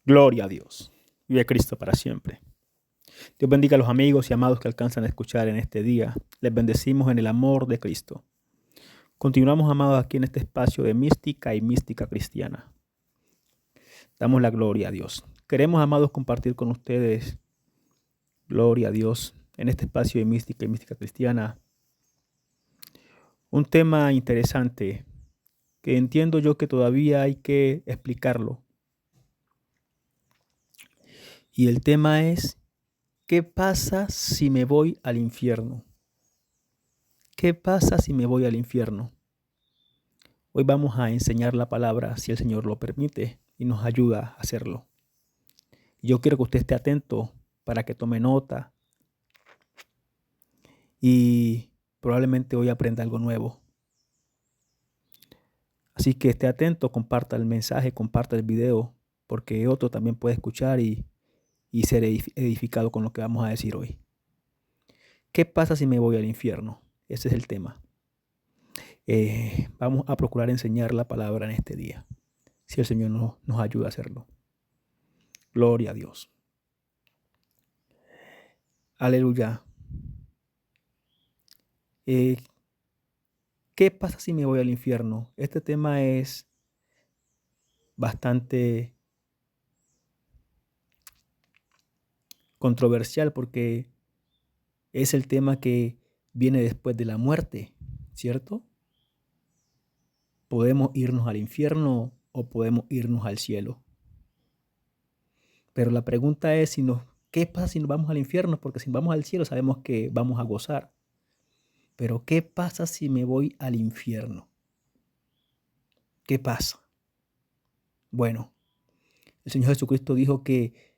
Gloria a Dios. Vive Cristo para siempre. Dios bendiga a los amigos y amados que alcanzan a escuchar en este día. Les bendecimos en el amor de Cristo. Continuamos, amados, aquí en este espacio de mística y mística cristiana. Damos la gloria a Dios. Queremos, amados, compartir con ustedes, gloria a Dios, en este espacio de mística y mística cristiana, un tema interesante que entiendo yo que todavía hay que explicarlo. Y el tema es, ¿qué pasa si me voy al infierno? ¿Qué pasa si me voy al infierno? Hoy vamos a enseñar la palabra, si el Señor lo permite, y nos ayuda a hacerlo. Yo quiero que usted esté atento para que tome nota y probablemente hoy aprenda algo nuevo. Así que esté atento, comparta el mensaje, comparta el video, porque otro también puede escuchar y ser edificado con lo que vamos a decir hoy. ¿Qué pasa si me voy al infierno? Ese es el tema. Vamos a procurar enseñar la palabra en este día, si el Señor nos ayuda a hacerlo. Gloria a Dios. Aleluya. ¿Qué pasa si me voy al infierno? Este tema es bastante controversial porque es el tema que viene después de la muerte, ¿cierto? Podemos irnos al infierno o podemos irnos al cielo. Pero la pregunta es, ¿qué pasa si nos vamos al infierno? Porque si vamos al cielo sabemos que vamos a gozar. Pero ¿qué pasa si me voy al infierno? ¿Qué pasa? Bueno, el Señor Jesucristo dijo que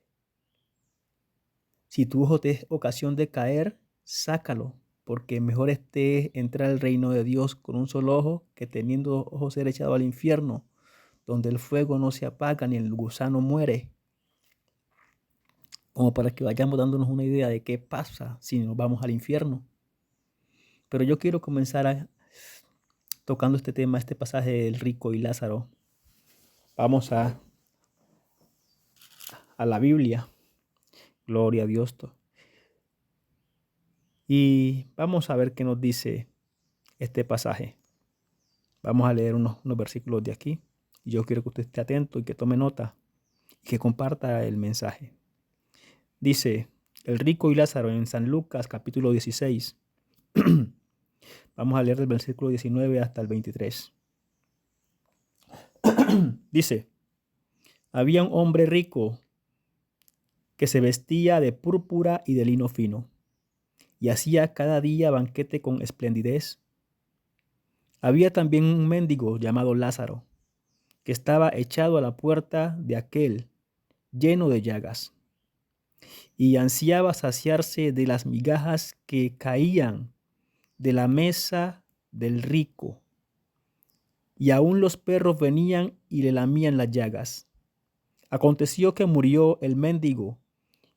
si tu ojo te es ocasión de caer, sácalo, porque mejor esté entrar al reino de Dios con un solo ojo que teniendo ojos ser echado al infierno, donde el fuego no se apaga ni el gusano muere. Como para que vayamos dándonos una idea de qué pasa si nos vamos al infierno. Pero yo quiero comenzar tocando este tema, este pasaje del rico y Lázaro. Vamos a la Biblia. Gloria a Dios. Y vamos a ver qué nos dice este pasaje. Vamos a leer unos versículos de aquí. Y yo quiero que usted esté atento y que tome nota y que comparta el mensaje. Dice, el rico y Lázaro en San Lucas capítulo 16. Vamos a leer del versículo 19 hasta el 23. Dice, había un hombre rico que se vestía de púrpura y de lino fino, y hacía cada día banquete con esplendidez. Había también un mendigo llamado Lázaro, que estaba echado a la puerta de aquel, lleno de llagas, y ansiaba saciarse de las migajas que caían de la mesa del rico. Y aún los perros venían y le lamían las llagas. Aconteció que murió el mendigo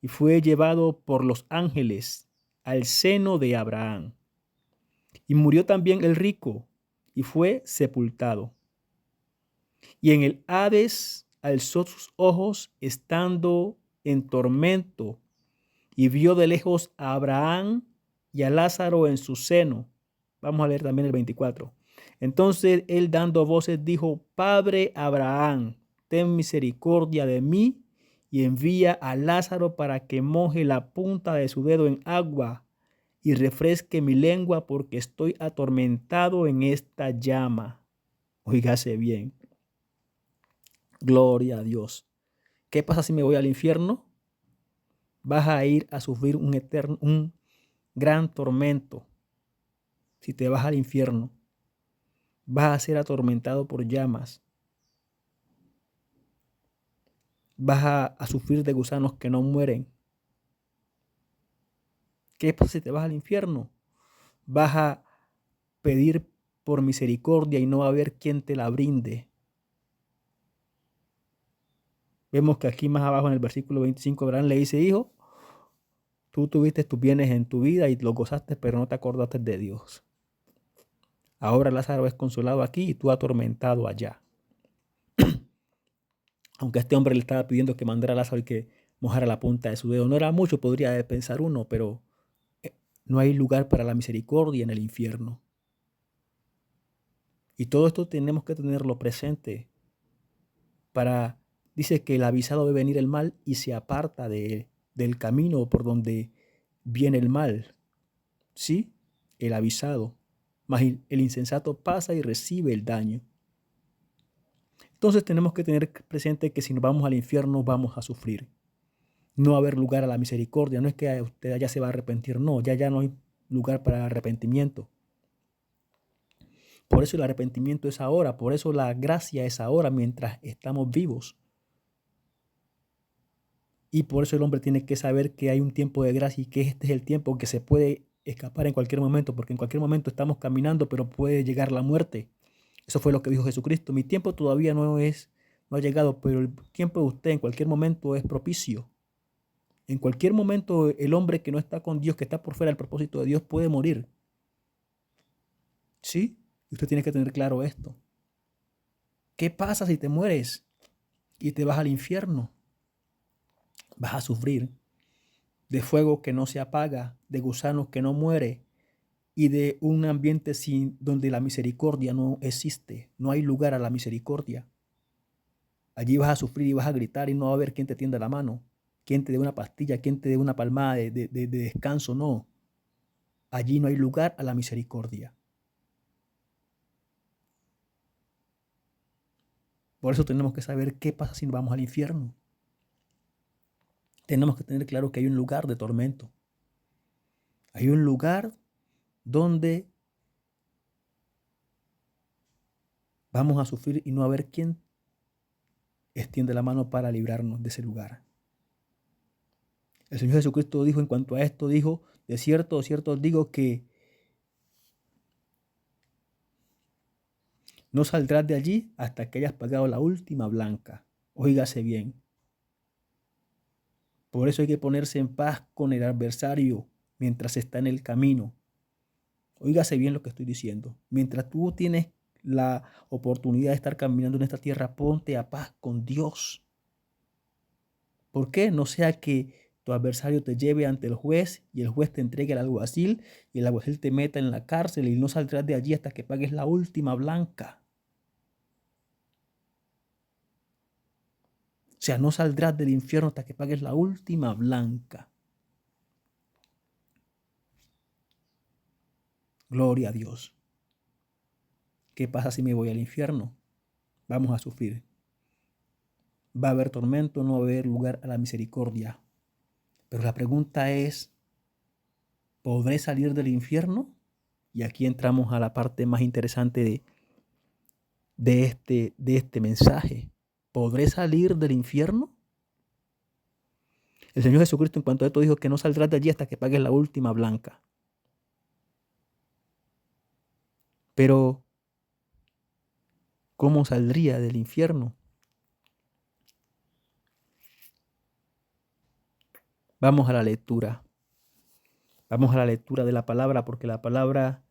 y fue llevado por los ángeles al seno de Abraham. Y murió también el rico y fue sepultado. Y en el Hades alzó sus ojos estando en tormento y vio de lejos a Abraham y a Lázaro en su seno. Vamos a leer también el 24. Entonces él dando voces dijo, Padre Abraham, ten misericordia de mí y envía a Lázaro para que moje la punta de su dedo en agua y refresque mi lengua porque estoy atormentado en esta llama. Óigase bien. Gloria a Dios. ¿Qué pasa si me voy al infierno? Vas a ir a sufrir un gran tormento. Si te vas al infierno, vas a ser atormentado por llamas. Vas a sufrir de gusanos que no mueren. ¿Qué pasa si te vas al infierno? Vas a pedir por misericordia y no va a haber quien te la brinde. Vemos que aquí más abajo en el versículo 25, Abraham le dice, hijo, tú tuviste tus bienes en tu vida y los gozaste, pero no te acordaste de Dios. Ahora Lázaro es consolado aquí y tú atormentado allá. Aunque a este hombre le estaba pidiendo que mandara a Lázaro y que mojara la punta de su dedo. No era mucho, podría pensar uno, pero no hay lugar para la misericordia en el infierno. Y todo esto tenemos que tenerlo presente dice que el avisado ve venir el mal y se aparta del camino por donde viene el mal. ¿Sí? El avisado. Mas el insensato pasa y recibe el daño. Entonces tenemos que tener presente que si nos vamos al infierno vamos a sufrir. No va a haber lugar a la misericordia. No es que usted ya se va a arrepentir. No, ya no hay lugar para el arrepentimiento. Por eso el arrepentimiento es ahora. Por eso la gracia es ahora mientras estamos vivos. Y por eso el hombre tiene que saber que hay un tiempo de gracia y que este es el tiempo que se puede escapar en cualquier momento, porque en cualquier momento estamos caminando, pero puede llegar la muerte. Eso fue lo que dijo Jesucristo. Mi tiempo todavía no ha llegado, pero el tiempo de usted en cualquier momento es propicio. En cualquier momento el hombre que no está con Dios, que está por fuera del propósito de Dios, puede morir. ¿Sí? Y usted tiene que tener claro esto. ¿Qué pasa si te mueres y te vas al infierno? Vas a sufrir de fuego que no se apaga, de gusanos que no muere y de un ambiente donde la misericordia no existe. No hay lugar a la misericordia. Allí vas a sufrir y vas a gritar y no va a haber quien te tienda la mano, quien te dé una pastilla, quien te dé una palmada de descanso. No. Allí no hay lugar a la misericordia. Por eso tenemos que saber qué pasa si nos vamos al infierno. Tenemos que tener claro que hay un lugar de tormento. Hay un lugar donde vamos a sufrir y no va a haber quien extiende la mano para librarnos de ese lugar. El Señor Jesucristo dijo en cuanto a esto, dijo, de cierto os digo que no saldrás de allí hasta que hayas pagado la última blanca. Óigase bien. Por eso hay que ponerse en paz con el adversario mientras está en el camino. Óigase bien lo que estoy diciendo. Mientras tú tienes la oportunidad de estar caminando en esta tierra, ponte a paz con Dios. ¿Por qué? No sea que tu adversario te lleve ante el juez y el juez te entregue al alguacil y el alguacil te meta en la cárcel y no saldrás de allí hasta que pagues la última blanca. O sea, no saldrás del infierno hasta que pagues la última blanca. Gloria a Dios. ¿Qué pasa si me voy al infierno? Vamos a sufrir. Va a haber tormento, no va a haber lugar a la misericordia. Pero la pregunta es, ¿podré salir del infierno? Y aquí entramos a la parte más interesante de este mensaje. ¿Podré salir del infierno? El Señor Jesucristo en cuanto a esto dijo que no saldrás de allí hasta que pagues la última blanca. Pero, ¿cómo saldría del infierno? Vamos a la lectura. Vamos a la lectura de la palabra porque la palabra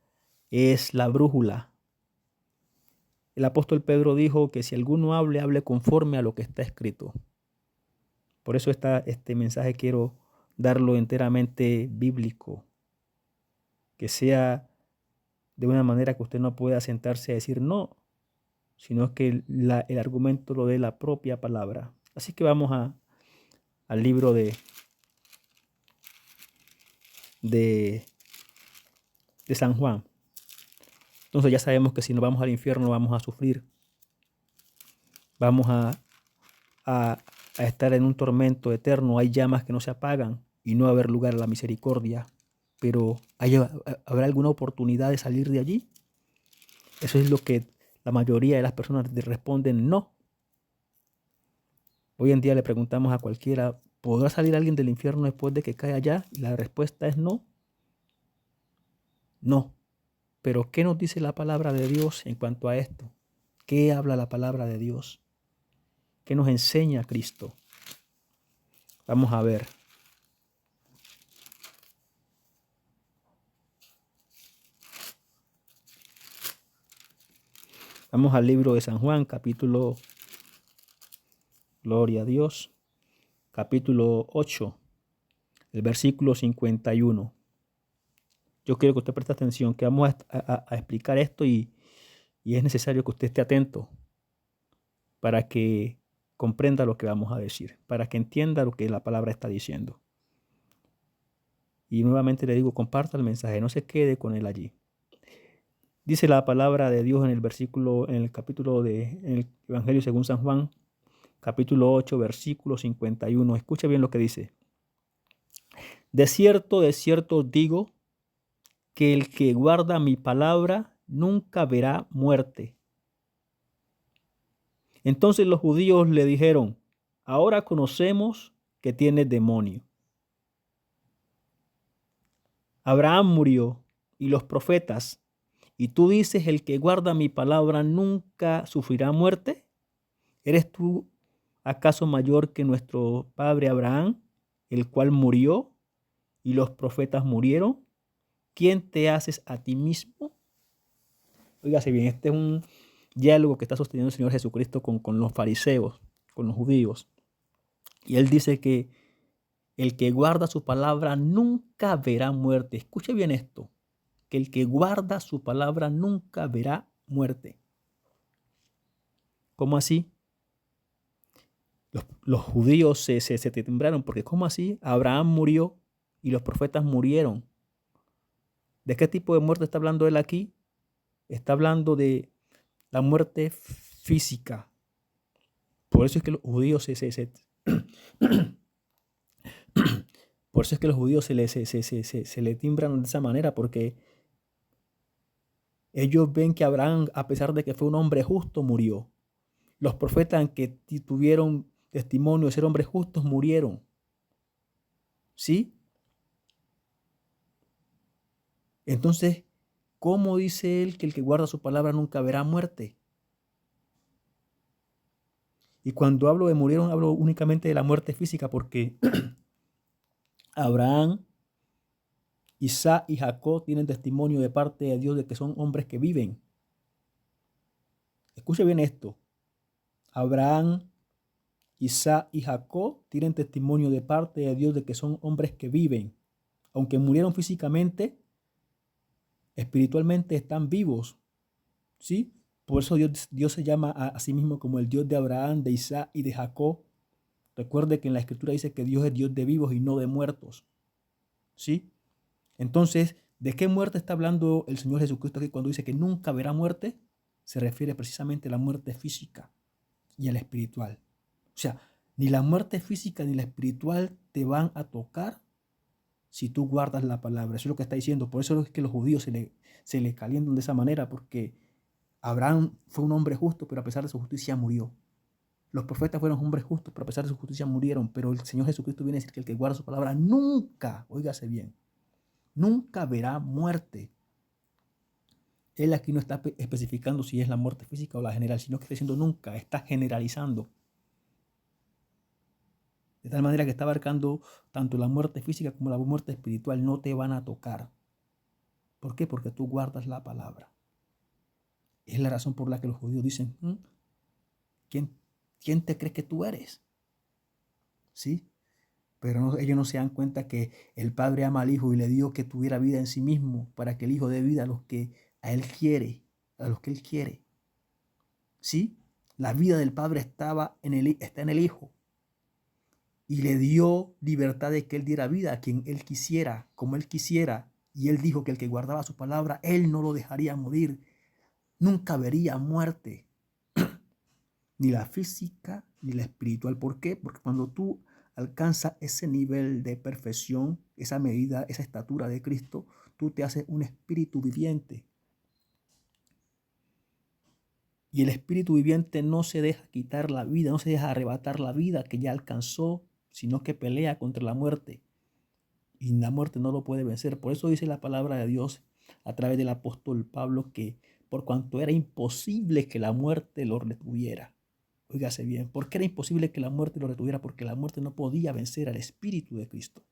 es la brújula. El apóstol Pedro dijo que si alguno hable conforme a lo que está escrito. Por eso este mensaje quiero darlo enteramente bíblico. Que sea de una manera que usted no pueda sentarse a decir no, sino que el argumento lo dé la propia palabra. Así que vamos al libro de San Juan. Entonces ya sabemos que si nos vamos al infierno vamos a sufrir. Vamos a estar en un tormento eterno. Hay llamas que no se apagan y no va a haber lugar a la misericordia. Pero ¿habrá alguna oportunidad de salir de allí? Eso es lo que la mayoría de las personas responden no. Hoy en día le preguntamos a cualquiera, ¿podrá salir alguien del infierno después de que cae allá? Y la respuesta es no. No. Pero ¿qué nos dice la palabra de Dios en cuanto a esto? ¿Qué habla la palabra de Dios? ¿Qué nos enseña Cristo? Vamos a ver. Vamos al libro de San Juan, capítulo Gloria a Dios. Capítulo 8, el versículo 51. Yo quiero que usted preste atención, que vamos a explicar esto y es necesario que usted esté atento para que comprenda lo que vamos a decir, para que entienda lo que la palabra está diciendo. Y nuevamente le digo, comparta el mensaje, no se quede con él allí. Dice la palabra de Dios en el capítulo en el Evangelio según San Juan, capítulo 8, versículo 51. Escuche bien lo que dice. De cierto os digo, que el que guarda mi palabra nunca verá muerte. Entonces los judíos le dijeron, ahora conocemos que tiene demonio. Abraham murió y los profetas, y tú dices, el que guarda mi palabra nunca sufrirá muerte. ¿Eres tú acaso mayor que nuestro padre Abraham, el cual murió y los profetas murieron? ¿Quién te haces a ti mismo? Óigase bien, este es un diálogo que está sosteniendo el Señor Jesucristo con los fariseos, con los judíos. Y él dice que el que guarda su palabra nunca verá muerte. Escuche bien esto, que el que guarda su palabra nunca verá muerte. ¿Cómo así? Los judíos se timbraron porque ¿cómo así? Abraham murió y los profetas murieron. ¿De qué tipo de muerte está hablando él aquí? Está hablando de la muerte física. Por eso es que los judíos por eso es que los judíos se le timbran de esa manera, porque ellos ven que Abraham, a pesar de que fue un hombre justo, murió. Los profetas que tuvieron testimonio de ser hombres justos murieron. ¿Sí? Entonces, ¿cómo dice él que el que guarda su palabra nunca verá muerte? Y cuando hablo de murieron, hablo únicamente de la muerte física, porque Abraham, Isaac y Jacob tienen testimonio de parte de Dios de que son hombres que viven. Escuche bien esto. Abraham, Isaac y Jacob tienen testimonio de parte de Dios de que son hombres que viven. Aunque murieron físicamente, espiritualmente están vivos. ¿Sí? Por eso Dios se llama a sí mismo como el Dios de Abraham, de Isaac y de Jacob. Recuerde que en la Escritura dice que Dios es Dios de vivos y no de muertos. ¿Sí? Entonces, ¿de qué muerte está hablando el Señor Jesucristo aquí cuando dice que nunca verá muerte? Se refiere precisamente a la muerte física y a la espiritual. O sea, ni la muerte física ni la espiritual te van a tocar si tú guardas la palabra. Eso es lo que está diciendo. Por eso es que los judíos se le calientan de esa manera, porque Abraham fue un hombre justo, pero a pesar de su justicia murió. Los profetas fueron hombres justos, pero a pesar de su justicia murieron. Pero el Señor Jesucristo viene a decir que el que guarda su palabra nunca, óigase bien, nunca verá muerte. Él aquí no está especificando si es la muerte física o la general, sino que está diciendo nunca, está generalizando. De tal manera que está abarcando tanto la muerte física como la muerte espiritual, no te van a tocar. ¿Por qué? Porque tú guardas la palabra. Es la razón por la que los judíos dicen, ¿quién te crees que tú eres? ¿Sí? Pero ellos no se dan cuenta que el Padre ama al Hijo y le dio que tuviera vida en sí mismo para que el Hijo dé vida a los que a Él quiere, a los que Él quiere. ¿Sí? La vida del Padre está en el Hijo. Y le dio libertad de que Él diera vida a quien Él quisiera, como Él quisiera. Y Él dijo que el que guardaba su palabra, Él no lo dejaría morir. Nunca vería muerte. Ni la física, ni la espiritual. ¿Por qué? Porque cuando tú alcanzas ese nivel de perfección, esa medida, esa estatura de Cristo, tú te haces un espíritu viviente. Y el espíritu viviente no se deja quitar la vida, no se deja arrebatar la vida que ya alcanzó, sino que pelea contra la muerte. Y la muerte no lo puede vencer. Por eso dice la palabra de Dios a través del apóstol Pablo que por cuanto era imposible que la muerte lo retuviera. Óigase bien, ¿por qué era imposible que la muerte lo retuviera? Porque la muerte no podía vencer al Espíritu de Cristo.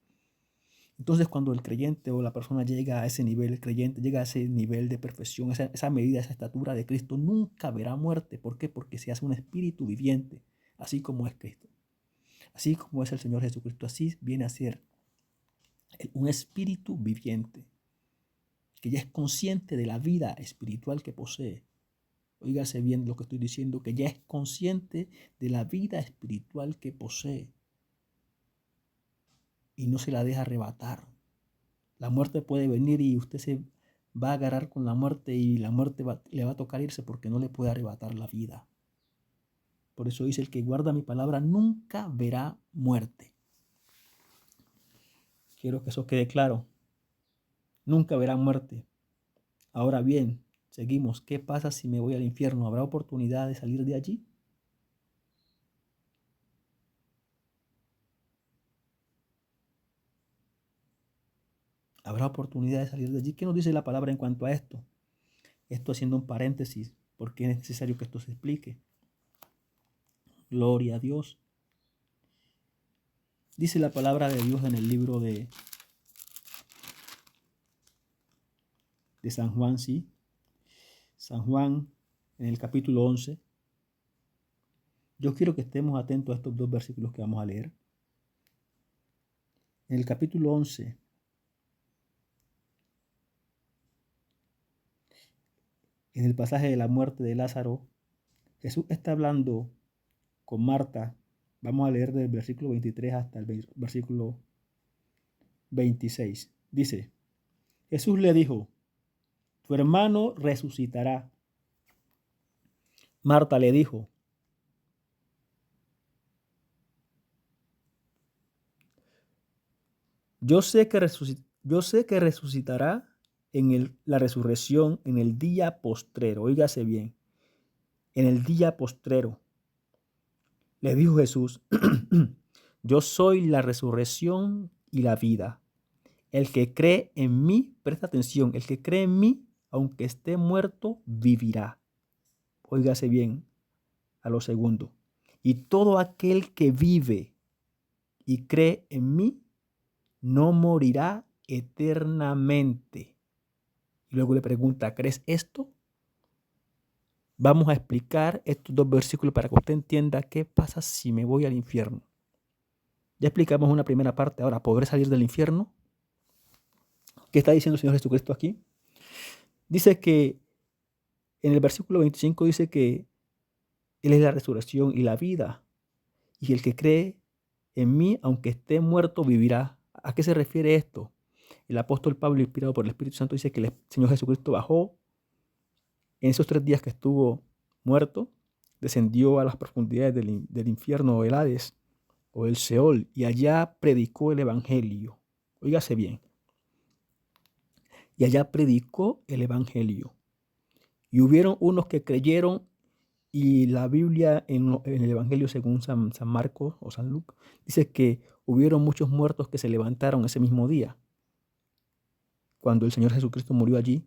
Entonces, cuando el creyente o la persona llega a ese nivel, el creyente llega a ese nivel de perfección, esa medida, esa estatura de Cristo, nunca verá muerte. ¿Por qué? Porque se hace un espíritu viviente. así como es Cristo. Así como es el Señor Jesucristo, así viene a ser un espíritu viviente, que ya es consciente de la vida espiritual que posee. Óigase bien lo que estoy diciendo, que ya es consciente de la vida espiritual que posee y no se la deja arrebatar. La muerte puede venir y usted se va a agarrar con la muerte y la muerte le va a tocar irse porque no le puede arrebatar la vida. Por eso dice, el que guarda mi palabra nunca verá muerte. Quiero que eso quede claro. Nunca verá muerte. Ahora bien, seguimos. ¿Qué pasa si me voy al infierno? ¿Habrá oportunidad de salir de allí? ¿Habrá oportunidad de salir de allí? ¿Qué nos dice la palabra en cuanto a esto? Esto haciendo un paréntesis, porque es necesario que esto se explique. Gloria a Dios. Dice la palabra de Dios en el libro de San Juan, sí. San Juan, en el capítulo 11. Yo quiero que estemos atentos a estos dos versículos que vamos a leer. En el capítulo 11, en el pasaje de la muerte de Lázaro, Jesús está hablando con Marta. Vamos a leer del versículo 23 hasta el versículo 26. Dice, Jesús le dijo, tu hermano resucitará. Marta le dijo, yo sé que resucitará en la resurrección en el día postrero. Óigase bien, en el día postrero. Le dijo Jesús, yo soy la resurrección y la vida. El que cree en mí, presta atención, el que cree en mí, aunque esté muerto, vivirá. Óigase bien a lo segundo. Y todo aquel que vive y cree en mí, no morirá eternamente. Y luego le pregunta, ¿crees esto? Vamos a explicar estos dos versículos para que usted entienda qué pasa si me voy al infierno. Ya explicamos una primera parte. Ahora, ¿podré salir del infierno? ¿Qué está diciendo el Señor Jesucristo aquí? Dice que en el versículo 25 dice que Él es la resurrección y la vida. Y el que cree en mí, aunque esté muerto, vivirá. ¿A qué se refiere esto? El apóstol Pablo, inspirado por el Espíritu Santo, dice que el Señor Jesucristo bajó en esos 3 días que estuvo muerto, descendió a las profundidades del infierno o el Hades o el Seol y allá predicó el Evangelio. Óigase bien. Y allá predicó el Evangelio. Y hubieron unos que creyeron y la Biblia en el Evangelio según San Marcos o San Lucas dice que hubieron muchos muertos que se levantaron ese mismo día. Cuando el Señor Jesucristo murió allí,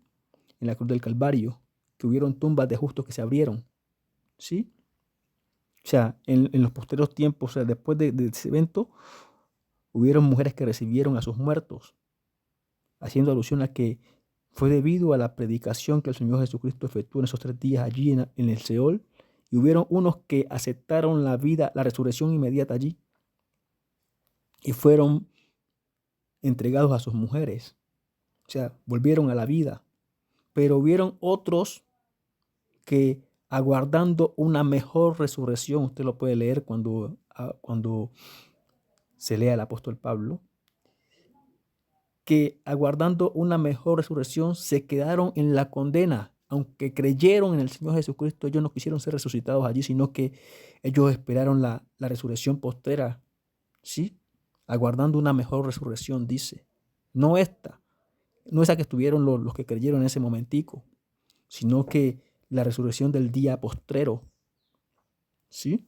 en la cruz del Calvario, que hubieron tumbas de justos que se abrieron. ¿Sí? O sea, en los posteriores tiempos, o sea, después de ese evento, hubieron mujeres que recibieron a sus muertos, haciendo alusión a que fue debido a la predicación que el Señor Jesucristo efectuó en esos 3 días allí en el Seol, y hubieron unos que aceptaron la vida, la resurrección inmediata allí, y fueron entregados a sus mujeres, o sea, volvieron a la vida. Pero hubieron otros que aguardando una mejor resurrección, usted lo puede leer cuando se lea el apóstol Pablo, que aguardando una mejor resurrección se quedaron en la condena. Aunque creyeron en el Señor Jesucristo, ellos no quisieron ser resucitados allí, sino que ellos esperaron la resurrección postera, ¿sí? Aguardando una mejor resurrección, dice. No esta, no esa que estuvieron los que creyeron en ese momentico, sino que la resurrección del día postrero, ¿sí?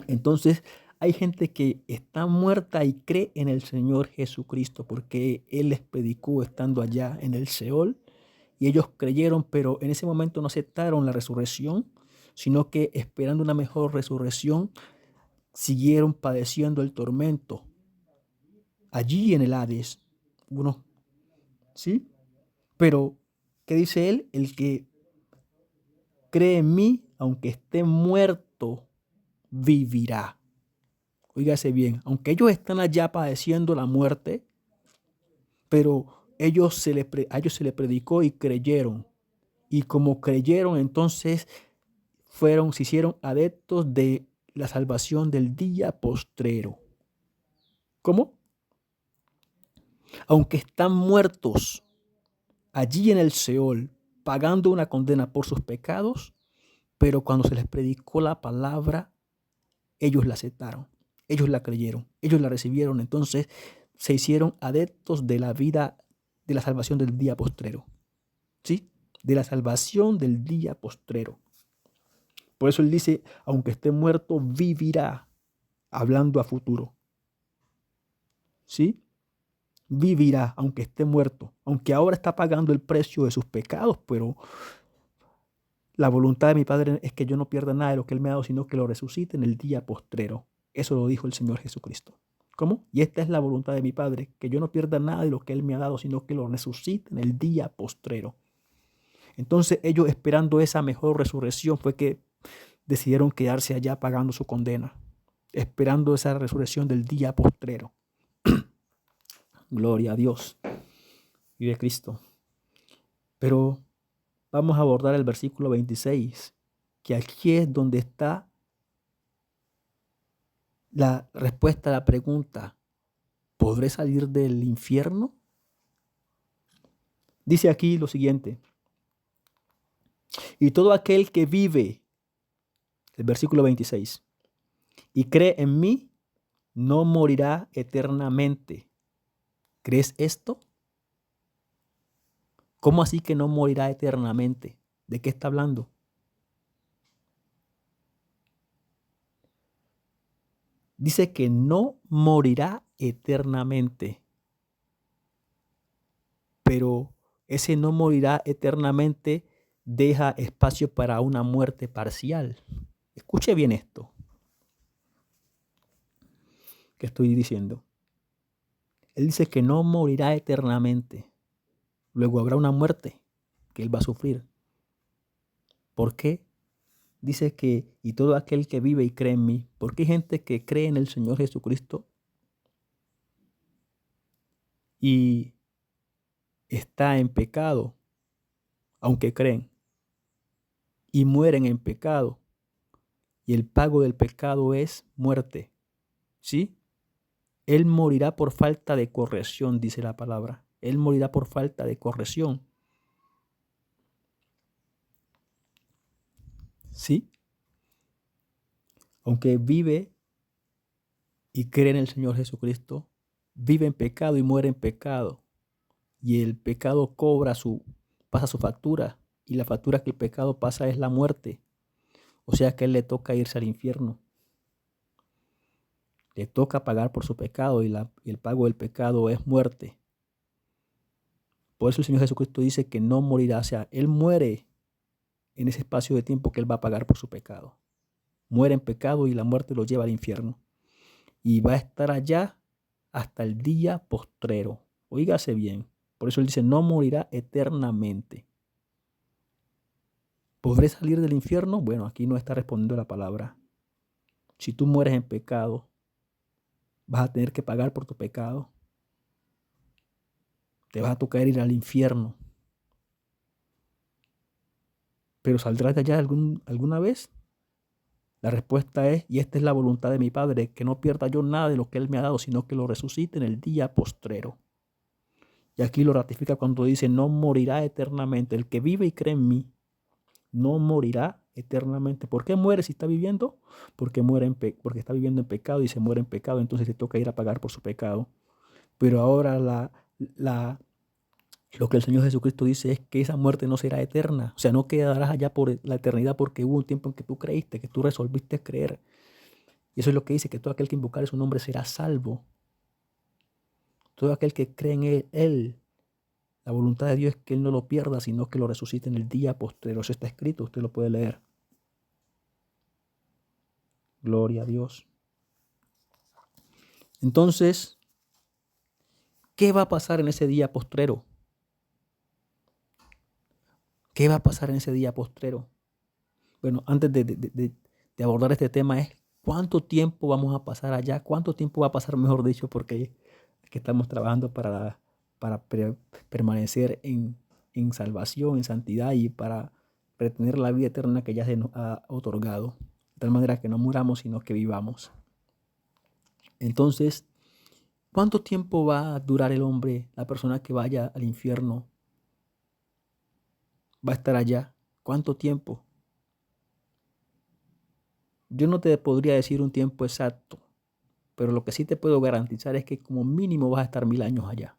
Entonces, hay gente que está muerta y cree en el Señor Jesucristo porque Él les predicó estando allá en el Seol y ellos creyeron, pero en ese momento no aceptaron la resurrección, sino que esperando una mejor resurrección, siguieron padeciendo el tormento allí en el Hades. Uno, ¿sí? Pero, ¿qué dice Él? El que cree en mí, aunque esté muerto, vivirá. Óigase bien, aunque ellos están allá padeciendo la muerte, pero a ellos se les predicó y creyeron. Y como creyeron, entonces se hicieron adeptos de la salvación del día postrero. ¿Cómo? Aunque están muertos allí en el Seol, pagando una condena por sus pecados, pero cuando se les predicó la palabra, ellos la aceptaron, ellos la creyeron, ellos la recibieron, entonces se hicieron adeptos de la vida, de la salvación del día postrero, ¿sí? De la salvación del día postrero. Por eso él dice, aunque esté muerto, vivirá, hablando a futuro, ¿sí? Vivirá, aunque esté muerto, aunque ahora está pagando el precio de sus pecados, pero la voluntad de mi Padre es que yo no pierda nada de lo que Él me ha dado, sino que lo resucite en el día postrero. Eso lo dijo el Señor Jesucristo. ¿Cómo? Y esta es la voluntad de mi Padre, que yo no pierda nada de lo que Él me ha dado, sino que lo resucite en el día postrero. Entonces ellos, esperando esa mejor resurrección, fue que decidieron quedarse allá pagando su condena, esperando esa resurrección del día postrero. Gloria a Dios y de Cristo. Pero vamos a abordar el versículo 26, que aquí es donde está la respuesta a la pregunta, ¿podré salir del infierno? Dice aquí lo siguiente, y todo aquel que vive, el versículo 26, y cree en mí, no morirá eternamente. ¿Crees esto? ¿Cómo así que no morirá eternamente? ¿De qué está hablando? Dice que no morirá eternamente, pero ese no morirá eternamente deja espacio para una muerte parcial. Escuche bien esto que estoy diciendo. Él dice que no morirá eternamente. Luego habrá una muerte que él va a sufrir. ¿Por qué? Dice que, y todo aquel que vive y cree en mí, porque hay gente que cree en el Señor Jesucristo y está en pecado, aunque creen, y mueren en pecado. Y el pago del pecado es muerte. ¿Sí? Él morirá por falta de corrección, dice la palabra. Él morirá por falta de corrección. ¿Sí? Aunque vive y cree en el Señor Jesucristo, vive en pecado y muere en pecado. Y el pecado pasa su factura. Y la factura que el pecado pasa es la muerte. O sea que a él le toca irse al infierno. Le toca pagar por su pecado y el pago del pecado es muerte. Por eso el Señor Jesucristo dice que no morirá. O sea, Él muere en ese espacio de tiempo que Él va a pagar por su pecado. Muere en pecado y la muerte lo lleva al infierno. Y va a estar allá hasta el día postrero. Óigase bien. Por eso Él dice, no morirá eternamente. ¿Podré salir del infierno? Bueno, aquí no está respondiendo la palabra. Si tú mueres en pecado, vas a tener que pagar por tu pecado. Te vas a tocar ir al infierno. ¿Pero saldrás de allá alguna vez? La respuesta es, y esta es la voluntad de mi Padre, que no pierda yo nada de lo que Él me ha dado, sino que lo resucite en el día postrero. Y aquí lo ratifica cuando dice, no morirá eternamente. El que vive y cree en mí, no morirá eternamente. ¿Por qué muere si está viviendo? Porque porque está viviendo en pecado y se muere en pecado, entonces le toca ir a pagar por su pecado. Pero ahora lo que el Señor Jesucristo dice es que esa muerte no será eterna. O sea, no quedarás allá por la eternidad porque hubo un tiempo en que tú creíste, que tú resolviste creer. Y eso es lo que dice, que todo aquel que invocare su nombre será salvo. Todo aquel que cree en él, la voluntad de Dios es que Él no lo pierda, sino que lo resucite en el día postrero. Eso está escrito, usted lo puede leer. Gloria a Dios. Entonces, ¿qué va a pasar en ese día postrero? ¿Qué va a pasar en ese día postrero? Bueno, antes de abordar este tema es ¿Cuánto tiempo vamos a pasar allá? ¿Cuánto tiempo va a pasar, mejor dicho? Porque es que estamos trabajando para permanecer en salvación, en santidad y para retener la vida eterna que ya se nos ha otorgado. De tal manera que no muramos, sino que vivamos. Entonces, ¿cuánto tiempo va a durar el hombre, la persona que vaya al infierno? ¿Va a estar allá? ¿Cuánto tiempo? Yo no te podría decir un tiempo exacto, pero lo que sí te puedo garantizar es que como mínimo vas a estar 1000 años allá.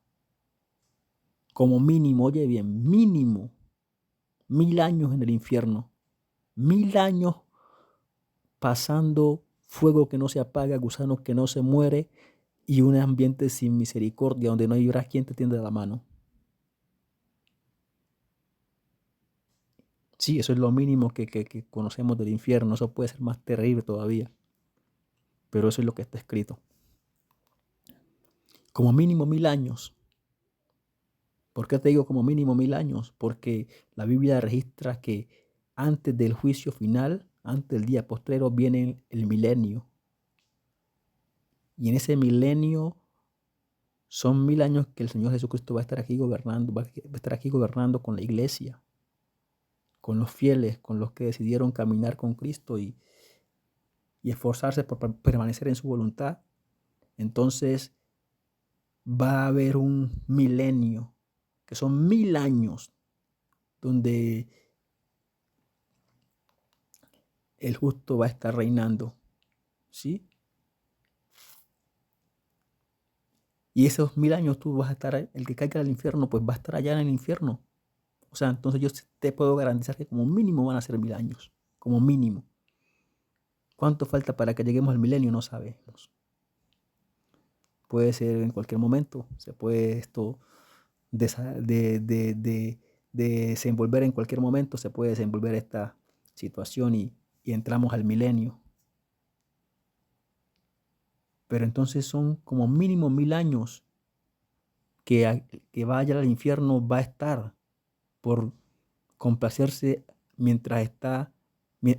Como mínimo, oye bien, mínimo 1000 años en el infierno. 1000 años pasando fuego que no se apaga, gusanos que no se muere y un ambiente sin misericordia donde no habrá quien te tienda la mano. Sí, eso es lo mínimo que conocemos del infierno. Eso puede ser más terrible todavía. Pero eso es lo que está escrito. Como mínimo 1000 años. ¿Por qué te digo como mínimo 1000 años? Porque la Biblia registra que antes del juicio final, antes del día postrero, viene el milenio. Y en ese milenio son 1000 años que el Señor Jesucristo va a estar aquí gobernando, va a estar aquí gobernando con la iglesia, con los fieles, con los que decidieron caminar con Cristo y esforzarse por permanecer en su voluntad. Entonces va a haber un milenio, que son 1000 años, donde el justo va a estar reinando, ¿sí? Y esos 1000 años tú vas a estar, el que caiga al infierno, pues va a estar allá en el infierno. O sea, entonces yo te puedo garantizar que como mínimo van a ser 1000 años, como mínimo. ¿Cuánto falta para que lleguemos al milenio? No sabemos. Puede ser en cualquier momento, se puede esto desenvolver en cualquier momento, se puede desenvolver esta situación y entramos al milenio. Pero entonces son como mínimo 1000 años que vaya al infierno va a estar por complacerse mientras está,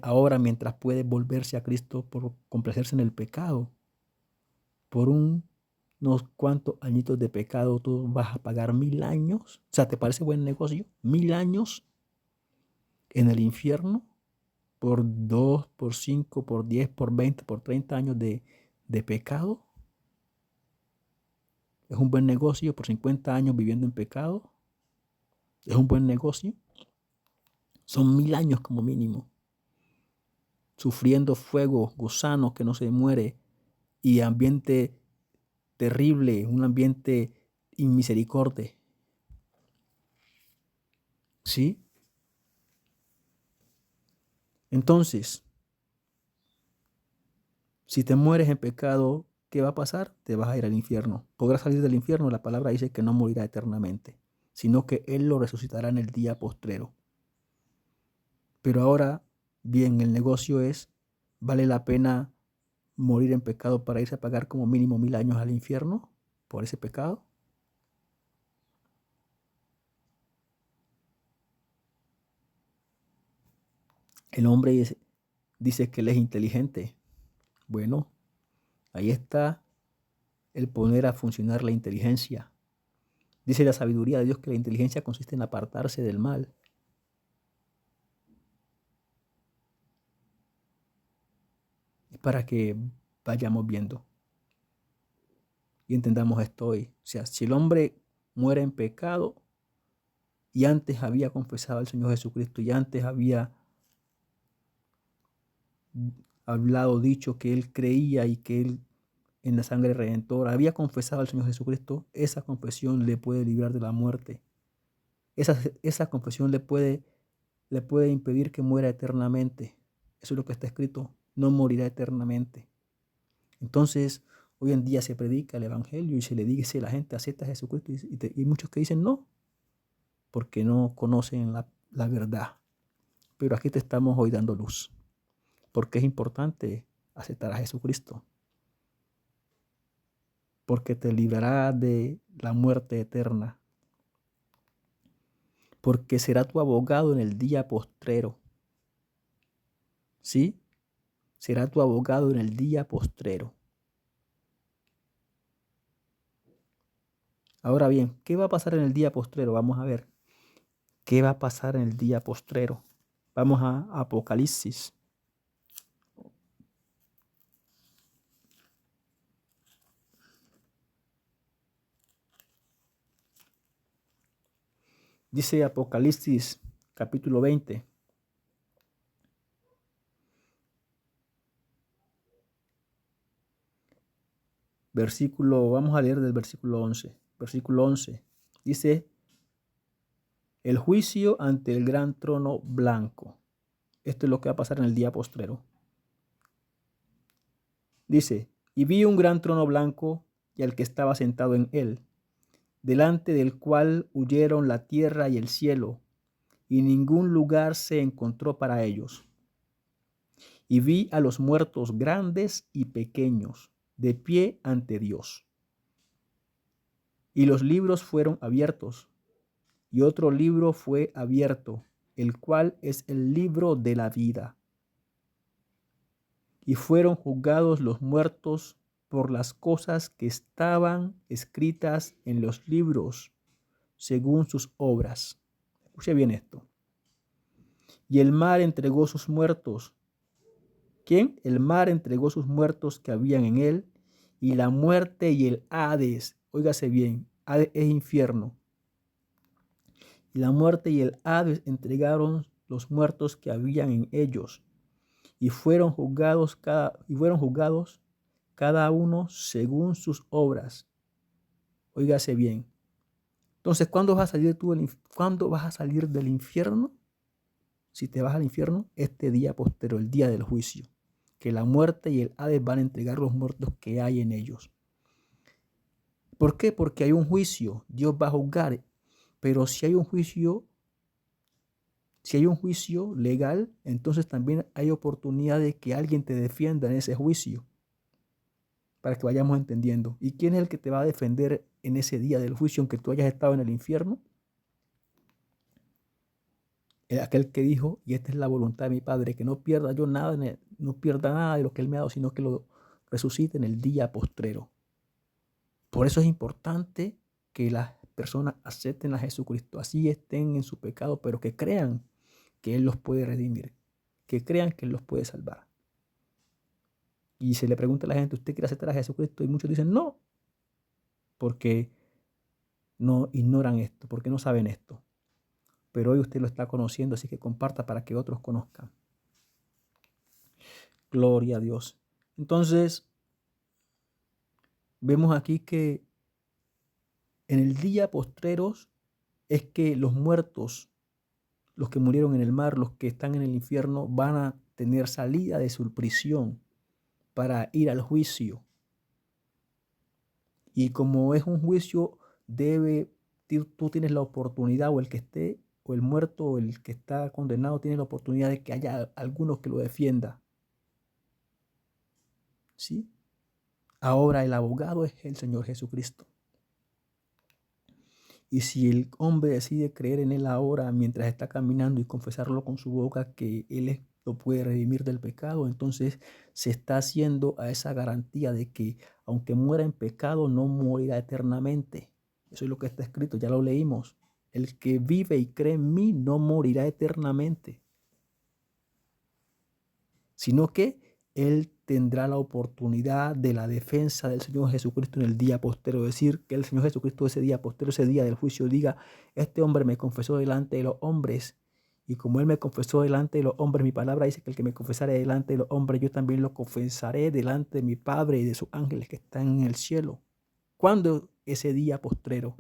ahora mientras puede volverse a Cristo, por complacerse en el pecado. Por unos cuantos añitos de pecado tú vas a pagar 1000 años. O sea, ¿te parece buen negocio? 1000 años en el infierno por 2, por 5, por 10, por 20, por 30 años de pecado. Es un buen negocio por 50 años viviendo en pecado. Es un buen negocio. Son 1000 años como mínimo. Sufriendo fuego, gusanos que no se muere y ambiente terrible, un ambiente inmisericordia. ¿Sí? Entonces, si te mueres en pecado, ¿qué va a pasar? Te vas a ir al infierno. Podrás salir del infierno. La palabra dice que no morirá eternamente, sino que Él lo resucitará en el día postrero. Pero ahora, bien, el negocio es, ¿vale la pena morir en pecado para irse a pagar como mínimo 1000 años al infierno por ese pecado? El hombre dice que él es inteligente. Bueno, ahí está el poner a funcionar la inteligencia. Dice la sabiduría de Dios que la inteligencia consiste en apartarse del mal. Es para que vayamos viendo y entendamos esto hoy. O sea, si el hombre muere en pecado y antes había confesado al Señor Jesucristo y antes había hablado, dicho que él creía y que él en la sangre redentora había confesado al Señor Jesucristo, esa confesión le puede librar de la muerte. Esa confesión le puede impedir que muera eternamente. Eso es lo que está escrito, no morirá eternamente. Entonces, hoy en día se predica el evangelio y se le dice a la gente, acepta a Jesucristo, y muchos que dicen no, porque no conocen la verdad. Pero aquí te estamos hoy dando luz, porque es importante aceptar a Jesucristo, porque te librará de la muerte eterna, porque será tu abogado en el día postrero. ¿Sí? será tu abogado en el día postrero. Ahora bien, ¿qué va a pasar en el día postrero? Vamos a ver. ¿Qué va a pasar en el día postrero? Vamos a Apocalipsis. Dice Apocalipsis capítulo 20. Vamos a leer del versículo 11. Versículo 11. Dice, el juicio ante el gran trono blanco. Esto es lo que va a pasar en el día postrero. Dice, y vi un gran trono blanco y al que estaba sentado en él, delante del cual huyeron la tierra y el cielo, y ningún lugar se encontró para ellos. Y vi a los muertos grandes y pequeños, de pie ante Dios. Y los libros fueron abiertos, y otro libro fue abierto, el cual es el libro de la vida. Y fueron juzgados los muertos por las cosas que estaban escritas en los libros, según sus obras. Escuche bien esto. Y el mar entregó sus muertos. ¿Quién? El mar entregó sus muertos que habían en él, y la muerte y el Hades, óigase bien, Hades es infierno. Y la muerte y el Hades entregaron los muertos que habían en ellos, y fueron juzgados cada uno según sus obras. Óigase bien. Entonces, ¿cuándo vas a salir del infierno? Si te vas al infierno, este día postero, el día del juicio, que la muerte y el Hades van a entregar los muertos que hay en ellos. ¿Por qué? Porque hay un juicio, Dios va a juzgar, pero si hay un juicio legal, entonces también hay oportunidad de que alguien te defienda en ese juicio, para que vayamos entendiendo. ¿Y quién es el que te va a defender en ese día del juicio, aunque tú hayas estado en el infierno? Aquel que dijo, y esta es la voluntad de mi Padre, que no pierda yo nada, no pierda nada de lo que Él me ha dado, sino que lo resucite en el día postrero. Por eso es importante que las personas acepten a Jesucristo, así estén en su pecado, pero que crean que Él los puede redimir, que crean que Él los puede salvar. Y se le pregunta a la gente, ¿usted quiere aceptar a Jesucristo? Y muchos dicen no, porque no ignoran esto, porque no saben esto. Pero hoy usted lo está conociendo, así que comparta para que otros conozcan. Gloria a Dios. Entonces, vemos aquí que en el día postreros es que los muertos, los que murieron en el mar, los que están en el infierno, van a tener salida de su prisión para ir al juicio. Y como es un juicio, tú tienes la oportunidad, o el que esté, o el muerto, o el que está condenado, tiene la oportunidad de que haya algunos que lo defienda. ¿Sí? Ahora el abogado es el Señor Jesucristo. Y si el hombre decide creer en Él ahora mientras está caminando y confesarlo con su boca que Él lo puede redimir del pecado, entonces se está haciendo a esa garantía de que aunque muera en pecado no morirá eternamente. Eso es lo que está escrito, ya lo leímos. El que vive y cree en mí no morirá eternamente, sino que Él tendrá la oportunidad de la defensa del Señor Jesucristo en el día postero. Es decir, que el Señor Jesucristo ese día postero, ese día del juicio, diga, este hombre me confesó delante de los hombres, y como Él me confesó delante de los hombres, mi palabra dice que el que me confesare delante de los hombres, yo también lo confesaré delante de mi Padre y de sus ángeles que están en el cielo. ¿Cuándo? Ese día postrero,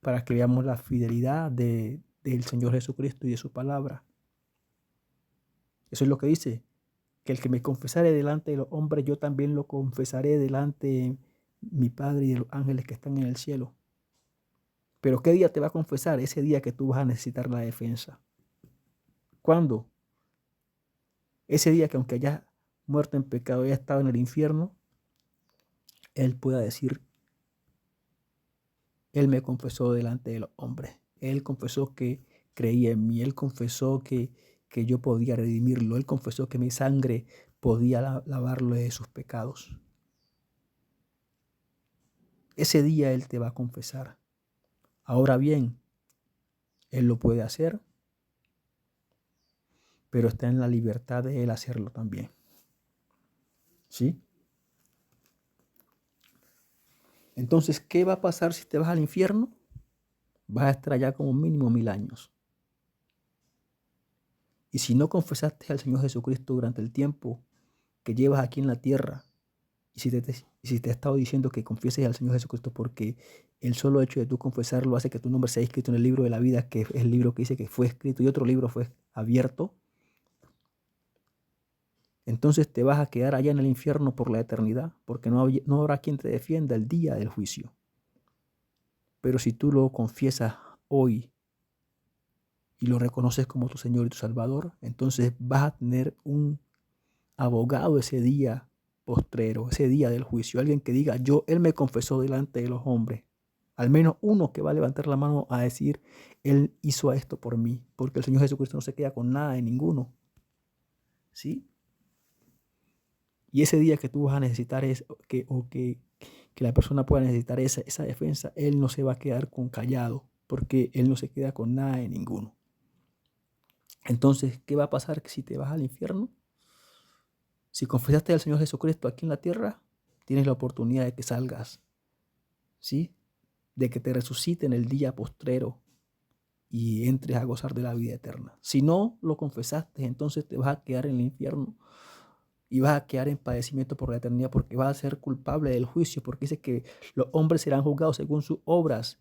para que veamos la fidelidad del Señor Jesucristo y de su palabra. Eso es lo que dice, que el que me confesare delante de los hombres, yo también lo confesaré delante de mi Padre y de los ángeles que están en el cielo. Pero ¿qué día te va a confesar? Ese día que tú vas a necesitar la defensa. ¿Cuándo? Ese día que aunque hayas muerto en pecado, hayas estado en el infierno, Él pueda decir, Él me confesó delante de los hombres. Él confesó que creía en mí. Él confesó que que yo podía redimirlo. Él confesó que mi sangre podía lavarlo de sus pecados. Ese día Él te va a confesar. Ahora bien, Él lo puede hacer, pero está en la libertad de Él hacerlo también. ¿Sí? Entonces, ¿qué va a pasar si te vas al infierno? Vas a estar allá como mínimo 1000 años. Y si no confesaste al Señor Jesucristo durante el tiempo que llevas aquí en la tierra, y si te he estado diciendo que confieses al Señor Jesucristo porque el solo hecho de tú confesarlo hace que tu nombre sea escrito en el libro de la vida, que es el libro que dice que fue escrito y otro libro fue abierto, entonces te vas a quedar allá en el infierno por la eternidad, porque no habrá quien te defienda el día del juicio. Pero si tú lo confiesas hoy y lo reconoces como tu Señor y tu Salvador, entonces vas a tener un abogado ese día postrero, ese día del juicio. Alguien que diga, Él me confesó delante de los hombres. Al menos uno que va a levantar la mano a decir, Él hizo esto por mí, porque el Señor Jesucristo no se queda con nada de ninguno. ¿Sí? Y ese día que tú vas a necesitar que la persona pueda necesitar esa defensa, Él no se va a quedar con callado, porque Él no se queda con nada de ninguno. Entonces, ¿qué va a pasar si te vas al infierno? Si confesaste al Señor Jesucristo aquí en la tierra, tienes la oportunidad de que salgas, ¿sí? De que te resucite en el día postrero y entres a gozar de la vida eterna. Si no lo confesaste, entonces te vas a quedar en el infierno y vas a quedar en padecimiento por la eternidad porque vas a ser culpable del juicio, porque dice que los hombres serán juzgados según sus obras,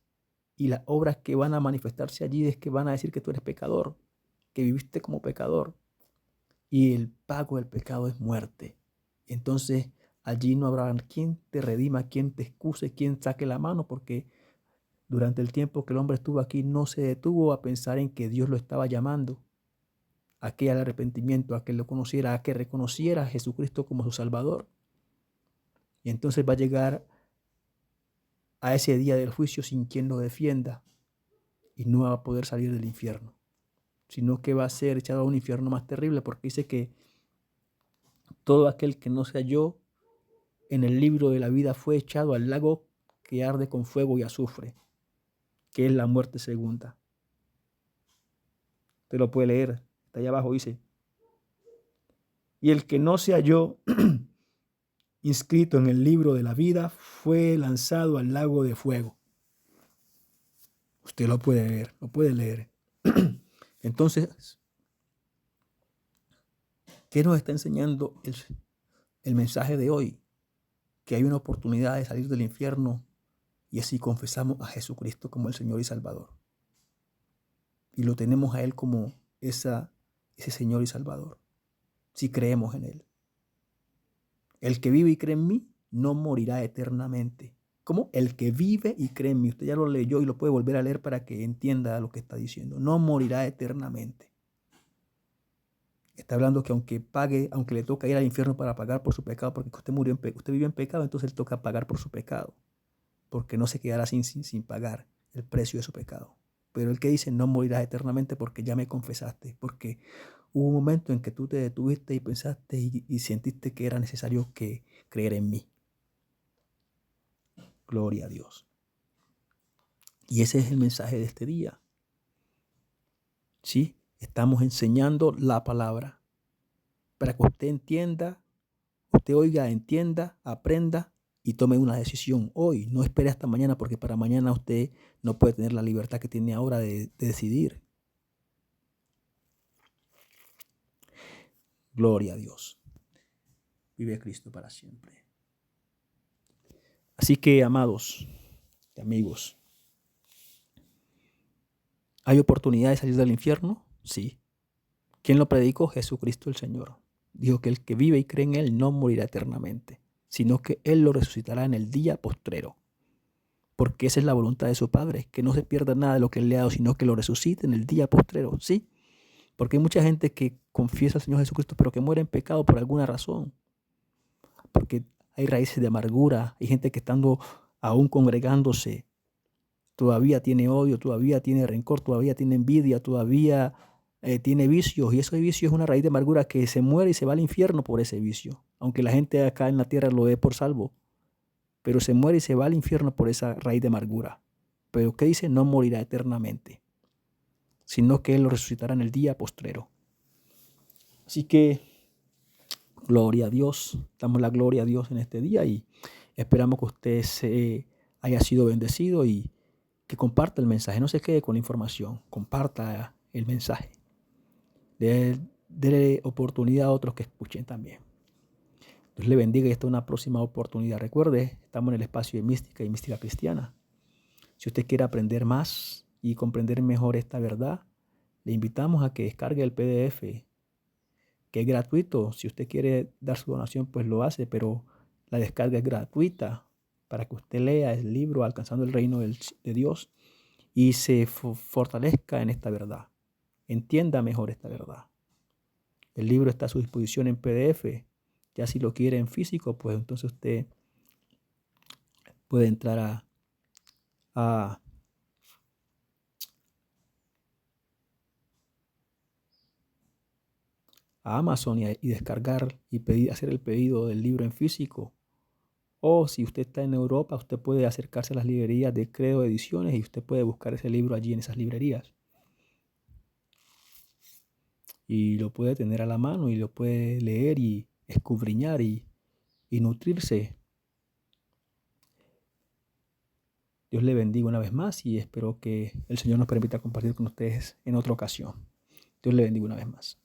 y las obras que van a manifestarse allí es que van a decir que tú eres pecador, que viviste como pecador, y el pago del pecado es muerte. Entonces allí no habrá quien te redima, quien te excuse, quien saque la mano, porque durante el tiempo que el hombre estuvo aquí no se detuvo a pensar en que Dios lo estaba llamando a que al arrepentimiento, a que lo conociera, a que reconociera a Jesucristo como su Salvador. Y entonces va a llegar a ese día del juicio sin quien lo defienda y no va a poder salir del infierno, sino que va a ser echado a un infierno más terrible, porque dice que todo aquel que no se halló en el libro de la vida fue echado al lago que arde con fuego y azufre, que es la muerte segunda. Usted lo puede leer, está allá abajo, dice. Y el que no se halló inscrito en el libro de la vida fue lanzado al lago de fuego. Usted lo puede ver, lo puede leer. Entonces, ¿qué nos está enseñando el mensaje de hoy? Que hay una oportunidad de salir del infierno y así confesamos a Jesucristo como el Señor y Salvador. Y lo tenemos a Él como ese Señor y Salvador, si creemos en Él. El que vive y cree en mí no morirá eternamente. ¿Cómo? El que vive y cree en mí. Usted ya lo leyó y lo puede volver a leer para que entienda lo que está diciendo. No morirá eternamente. Está hablando que aunque le toca ir al infierno para pagar por su pecado, porque usted vivió en pecado, entonces le toca pagar por su pecado, porque no se quedará sin pagar el precio de su pecado. Pero el que dice no morirás eternamente porque ya me confesaste, porque hubo un momento en que tú te detuviste y pensaste y sentiste que era necesario creer en mí. Gloria a Dios. Y ese es el mensaje de este día. ¿Sí? Estamos enseñando la palabra para que usted entienda, usted oiga, entienda, aprenda y tome una decisión hoy. No espere hasta mañana, porque para mañana usted no puede tener la libertad que tiene ahora de decidir. Gloria a Dios. Vive Cristo para siempre. Así que, amados y amigos, ¿hay oportunidad de salir del infierno? Sí. ¿Quién lo predicó? Jesucristo el Señor. Dijo que el que vive y cree en Él no morirá eternamente, sino que Él lo resucitará en el día postrero. Porque esa es la voluntad de su Padre, que no se pierda nada de lo que Él le ha dado, sino que lo resucite en el día postrero. ¿Sí? Porque hay mucha gente que confiesa al Señor Jesucristo, pero que muere en pecado por alguna razón. Porque hay raíces de amargura, hay gente que estando aún congregándose, todavía tiene odio, todavía tiene rencor, todavía tiene envidia, todavía tiene vicios y ese vicio es una raíz de amargura que se muere y se va al infierno por ese vicio. Aunque la gente acá en la tierra lo dé por salvo, pero se muere y se va al infierno por esa raíz de amargura. Pero ¿qué dice? No morirá eternamente, sino que Él lo resucitará en el día postrero. Así que, gloria a Dios, damos la gloria a Dios en este día y esperamos que usted se haya sido bendecido y que comparta el mensaje. No se quede con la información, comparta el mensaje. Dele oportunidad a otros que escuchen también. Dios le bendiga y esta es una próxima oportunidad. Recuerde, estamos en el espacio de mística y mística cristiana. Si usted quiere aprender más y comprender mejor esta verdad, le invitamos a que descargue el PDF, que es gratuito. Si usted quiere dar su donación, pues lo hace, pero la descarga es gratuita para que usted lea el libro Alcanzando el Reino de Dios y se fortalezca en esta verdad. Entienda mejor esta verdad. El libro está a su disposición en PDF. Ya si lo quiere en físico, pues entonces usted puede entrar a Amazon y descargar y hacer el pedido del libro en físico. O si usted está en Europa, usted puede acercarse a las librerías de Credo Ediciones y usted puede buscar ese libro allí en esas librerías. Y lo puede tener a la mano y lo puede leer y escudriñar y nutrirse. Dios le bendiga una vez más y espero que el Señor nos permita compartir con ustedes en otra ocasión. Dios le bendiga una vez más.